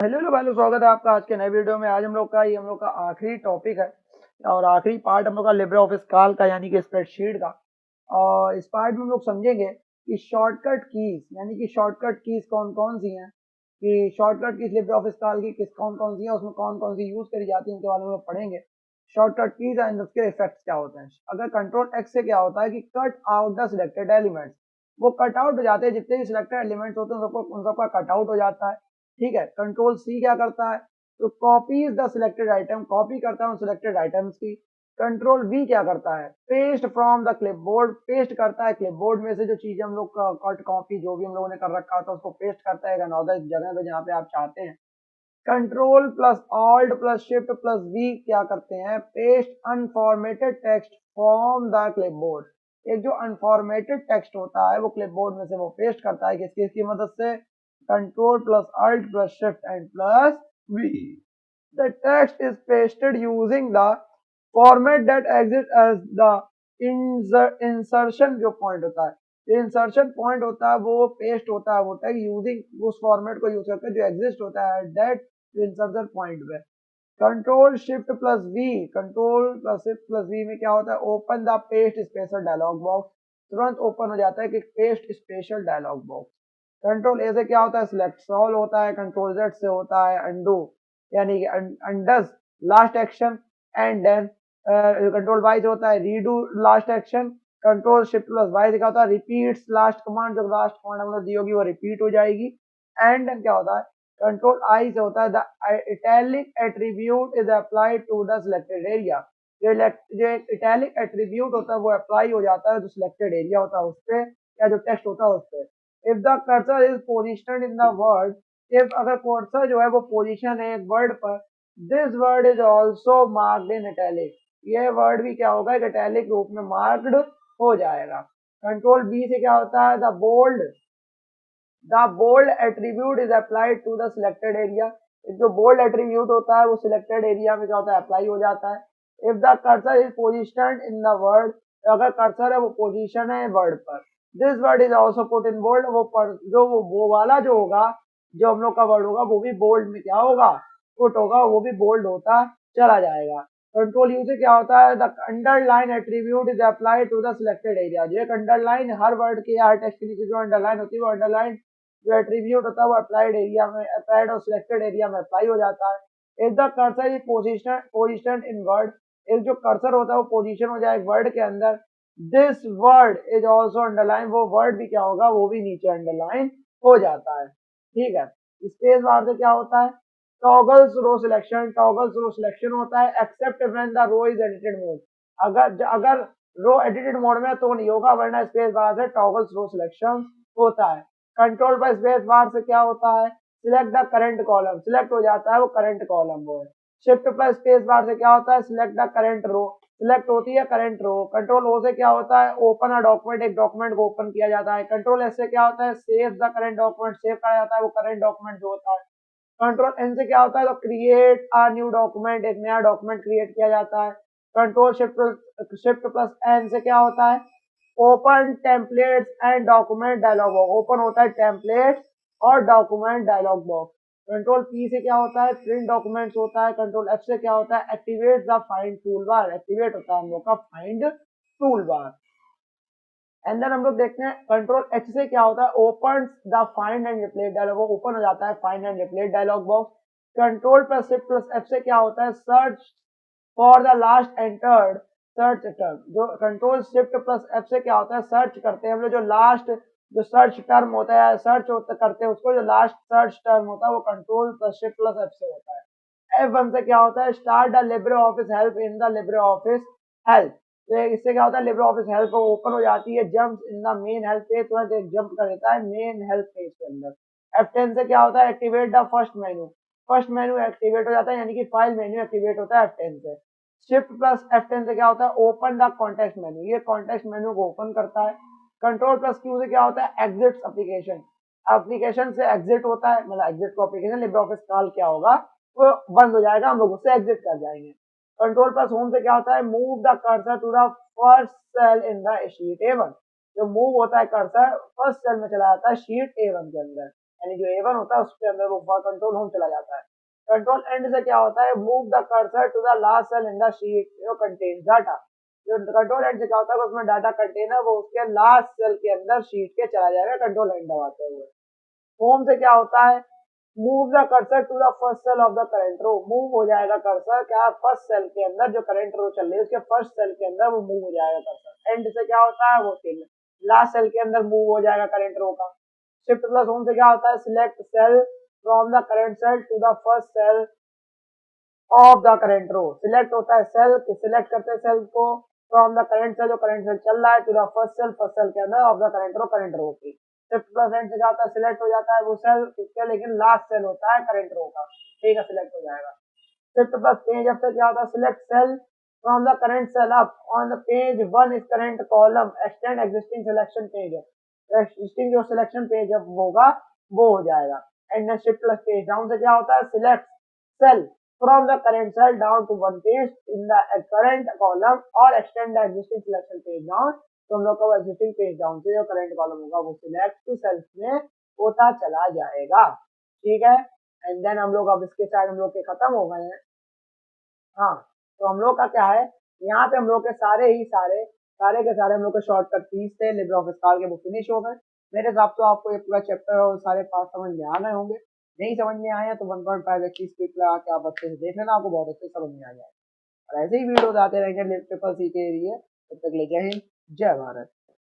Hello भाई, स्वागत है आपका आज के नए वीडियो में। आज हम लोग का आखिरी टॉपिक है और आखिरी पार्ट हम लोग का लिब्रे ऑफिस काल का, यानी कि स्प्रेडशीट का। और इस पार्ट में हम लोग समझेंगे कि शॉर्टकट कीज, यानी कि शॉर्टकट कीज कौन कौन सी हैं, कि शॉर्टकट कीज लिब्रे ऑफिस काल की किस कौन कौन सी है, उसमें कौन कौन सी यूज करी जाती है, इनके बारे में हम लोग पढ़ेंगे। शॉर्टकट कीज एंड उसके इफेक्ट्स क्या होते हैं। अगर कंट्रोल एक्स से क्या होता है कि cut out the selected elements, वो कट आउट हो जाते हैं, जितने भी सिलेक्टेड एलिमेंट्स होते हैं उन सबका कट आउट हो जाता है। ठीक है। कंट्रोल सी क्या करता है, तो copies the selected item, copy करता है उन सिलेक्टेड आइटम्स की। कंट्रोल वी क्या करता है, paste from the clipboard, paste करता है क्लिपबोर्ड में से जो चीजें हम लोग कट कॉपी जो भी हम लोगों ने कर रखा होता है उसको पेस्ट करता है अनदर जगह पे जहाँ पे आप चाहते हैं। Control plus alt plus shift plus V क्या करते हैं, paste unformatted text from the clipboard. एक जो अनफॉर्मेटेड टेक्स्ट होता है वो क्लिपबोर्ड में से वो पेस्ट करता है किसकी मदद से, control plus alt plus shift and plus V. The text is pasted using the format that exist as the insertion जो पॉइंट होता है, जो इंसर्शन पॉइंट होता है वो पेस्ट होता है वो टैग यूजिंग उस फॉर्मेट को यूज करके जो एग्जिस्ट होता है दैट इंसर्शन पॉइंट पे। Control shift plus V, control plus shift plus V में क्या होता है, open the paste special dialog box, तुरंत ओपन हो जाता है कि paste special dialog box. Control A से क्या होता है, सिलेक्ट ऑल होता है। कंट्रोल जेड से होता है अंडू, यानी कि undoes last action. And then control Y से होता है redo last action. Control shift plus Y से क्या होता है, रिपीट्स लास्ट कमांड, जो लास्ट कमांड हम लोग दी होगी वो रिपीट हो जाएगी। एंड देन क्या होता है, कंट्रोल आई से होता है the italic attribute is applied to the selected area. जो इटैलिक एट्रीब्यूट होता है वो अप्लाई हो जाता है जो सिलेक्टेड एरिया होता है उस पर, या जो टेक्स्ट होता है उस पर। If the cursor is positioned in the word, if अगर कर्सर जो है वो पोजीशन है एक वर्ड पर, this word is also marked in italic, ये वर्ड भी क्या होगा, एक इटैलिक रूप में मार्क्ड हो जाएगा। कंट्रोल बी से क्या होता है, the bold attribute is applied to the selected area. जो बोल्ड एट्रीब्यूट होता है वो सिलेक्टेड एरिया में क्या होता है, अप्लाई हो जाता है। If the cursor is positioned in the word, अगर कर्सर है वो पोजीशन है वर्ड पर, this word is also put in bold, वो वाला जो होगा, जो हम लोग का वर्ड होगा वो भी बोल्ड में क्या होगा, पुट होगा, वो भी बोल्ड होता चला जाएगा। कंट्रोल यू से क्या होता है, the underline attribute is applied to the selected area. जो एक अंडरलाइन हर वर्ड के हर टेक्स्ट के नीचे जो अंडरलाइन होती है वो अंडरलाइन जो एट्रीब्यूट होता है वो अप्लाइड एरिया में, अप्लाइड और सिलेक्टेड एरिया में अप्लाई हो जाता है। If the cursor is position in word, एक जो कर्सर होता है वो पोजीशन हो जाए वर्ड के अंदर, this word is also underline, वो वर्ड भी क्या होगा, वो भी नीचे अंडरलाइन हो जाता है। ठीक है। स्पेस बार से क्या होता है, toggles row selection, toggles row selection होता है except when the row is edited mode. अगर रो एडिटेड मोड में तो नहीं होगा, वरना स्पेस बार से टॉगल्स रो सिलेक्शन होता है। कंट्रोल पर स्पेस बार से क्या होता है, select the current column, select हो जाता है वो करंट कॉलम वो है। शिफ्ट प्लस स्पेस बार से क्या होता है, select the current row, select होती है करंट रो। कंट्रोल ओ से क्या होता है, ओपन अ डॉक्यूमेंट, एक डॉक्यूमेंट को ओपन किया जाता है। कंट्रोल एस से क्या होता है, save the current document, save करा जाता है वो करंट डॉक्यूमेंट जो होता है। कंट्रोल एन से क्या होता है, तो क्रिएट अ न्यू डॉक्यूमेंट, एक नया डॉक्यूमेंट क्रिएट किया जाता है। कंट्रोल शिफ्ट प्लस एन से क्या होता है, open templates and document dialog box, open होता है टेम्पलेट्स और document dialog box. Control P से क्या होता है, प्रिंट डॉक्यूमेंट्स होता है। कंट्रोल एफ से क्या होता है, activate the find tool bar, activate होता है हम लोग का find tool bar. And then हम लोग देखते हैं कंट्रोल एच से क्या होता है, open the find and replace dialog, वो ओपन हो जाता है find and replace dialog box. Control plus shift plus F से क्या होता है, search for the last entered search term, जो कंट्रोल शिफ्ट प्लस एफ से क्या होता है, सर्च करते हैं हम लोग जो लास्ट जो सर्च टर्म होता है, सर्च होता करते हैं उसको, जो लास्ट सर्च टर्म होता है वो control plus shift plus F से होता है। F1 से क्या होता है, start the Libre office help in the Libre office help, तो इससे क्या होता है, लिब्रे ऑफिस हेल्प ओपन हो जाती है, jump in the main help page, तुरंत एक जंप कर देता है मेन हेल्प पेज के अंदर। F10 से क्या होता है, activate the first menu, first menu activate हो जाता है, यानी कि फाइल मेन्यू एक्टिवेट होता है F10 से। शिफ्ट प्लस F10 से क्या होता है, ओपन द कॉन्टेक्स्ट मेन्यू, ये कॉन्टेक्स्ट मेन्यू को ओपन करता है। कंट्रोल प्लस क्यू से क्या होता है, एग्जिट एप्लीकेशन, एप्लीकेशन से एग्जिट होता है, मतलब एग्जिट को एप्लीकेशन लिब्रे ऑफिस कॉल क्या होगा वो बंद हो जाएगा, हम लोग उससे एग्जिट कर जाएंगे। कंट्रोल प्लस होम से क्या होता है, move the cursor to the first cell in the sheet A1, जो मूव होता है कर्सर फर्स्ट सेल में चला जाता है शीट A1 के अंदर। यानी जो A1 होता है उसके अंदर वो कंट्रोल होम चला जाता है। कंट्रोल एंड से क्या होता है, move the cursor to the last cell in the sheet जो कंटेन्स डाटा। जो कंट्रोल एंड से क्या होता है, उसमें डाटा कंटेन है वो उसके लास्ट सेल के अंदर शीट के चला जाएगा कंट्रोल एंड दबाते हुए। होम से क्या होता है, move the cursor to the first cell of the current row. Move हो जाएगा कर्सर क्या, फर्स्ट सेल के अंदर जो करंट रो चल रही है उसके फर्स्ट सेल के अंदर वो मूव हो जाएगा कर्सर। एंड से क्या होता है, वो लास्ट सेल के अंदर मूव हो जाएगा करंट रो का। शिफ्ट प्लस होम से क्या होता है, select cell from the current cell to the first cell of the current row. Select होता है सेल, सिलेक्ट करते हैं सेल को फ्रॉम द करंट सेल, जो करंट सेल चल रहा है, टू द फर्स्ट सेल के अंदर ऑफ द करंट रो की। शिफ्ट प्लस एंड से क्या होता है, सिलेक्ट हो जाता है वो सेल किसका, लेकिन लास्ट सेल होता है करंट रो का, ठीक है, सिलेक्ट हो जाएगा। शिफ्ट प्लस पेज अप से क्या होता है, select cell from the current cell up on the page 1 is current column extend existing selection page. Existing जो सिलेक्शन पेज होगा वो हो जाएगा। And shift plus page down से क्या होता है, select cell from the current cell down to one page in the current column और extend the existing selection page down। तो हम लोग का existing page down से जो current column होगा वो select to cells में होता चला जाएगा, ठीक है। एंड देन हम लोग अब इसके साथ हम लोग के खत्म हो गए हैं। हाँ, तो हम लोग का क्या है, यहाँ पे हम लोग के सारे के सारे हम लोग के शॉर्टकट कीज थे लिब्रे ऑफिस कैल्क के, वो फिनिश हो गए। मेरे हिसाब से आपको ये पूरा चैप्टर और सारे पार्ट समझ में आ गए होंगे। नहीं समझ में आए तो 1.5x की स्पीड लगा के आप अच्छे से देख लेना, आपको बहुत अच्छे से समझ में आ जाएगा। और ऐसे ही वीडियोस आते रहेंगे ट्रिपल सी के लिए। तब तक ले जय हिंद, जय भारत।